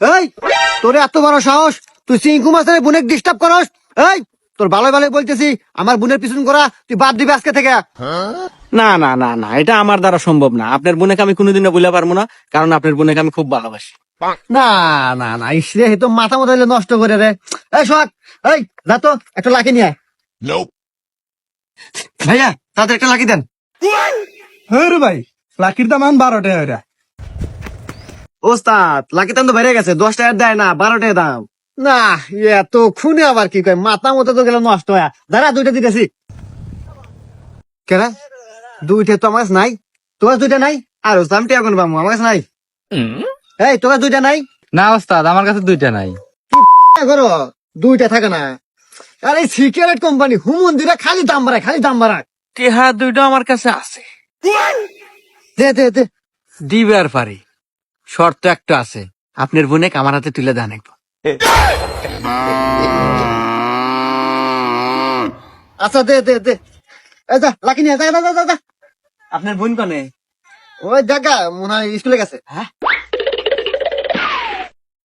এই তোর এত বড় সাহস, তুই চিঙ্কু মাছের বোনের ডিস্টার্ব করস? এই তোর ভালো ভালো বলতেছি, আমার বোনের পিছন করা তুই বাদ দিবি আজকে থেকে। না না না না, এটা আমার দ্বারা সম্ভব না। আপনার বোনকে আমি কোনোদিনও বলে পারবো না, কারণ আপনার বোনকে আমি খুব ভালোবাসি। না না না, ইসরে তো মাথা মতো নষ্ট করে রে। এই সোহাগ, এই যা তো একটা লাকি নিয়ে আয়। ভাইয়া তাদের একটা লাকি দেন। হ্যাঁ রে ভাই, লাকির দাম এখন 12 টাকা ওইটা। ওস্তাদ লাকি দাম তো বেড়ে গেছে, 10 টাকার দেয় না, 12 টাকা দাম। না এত খুনে আবার কি কয়, মাথা মতো তো গেল নষ্ট হয়ে। দাঁড়া দুইটা দিতেছি। কেন দুইটা তো আমার কাছে নাই? তোমার দুইটা নাই? আর দামটি এখন পাবো, আমার কাছে নাই। এই তোমার দুইটা নাই? না ওস্তাদ, আমার কাছে 2টা নাই। করো দুইটা থাকে না। আরে সিগারেট কোম্পানি হুমুন দিরা খালি দাম বাড়ায়, খালি দাম বাড়ায়। টেহা দুইটা আমার কাছে আছে, দে দে দে। দিবার পারি। শর্ত একটা আছে, আপনার বোনেকে আমার হাতে তুলে দেন একবার। আচ্ছা দে দে দে। এই যা লাকি নিয়ে যা যা যা যা। আপনার বোন কনে? ওই দেখা মনে হয় স্কুলে গেছে। হ্যাঁ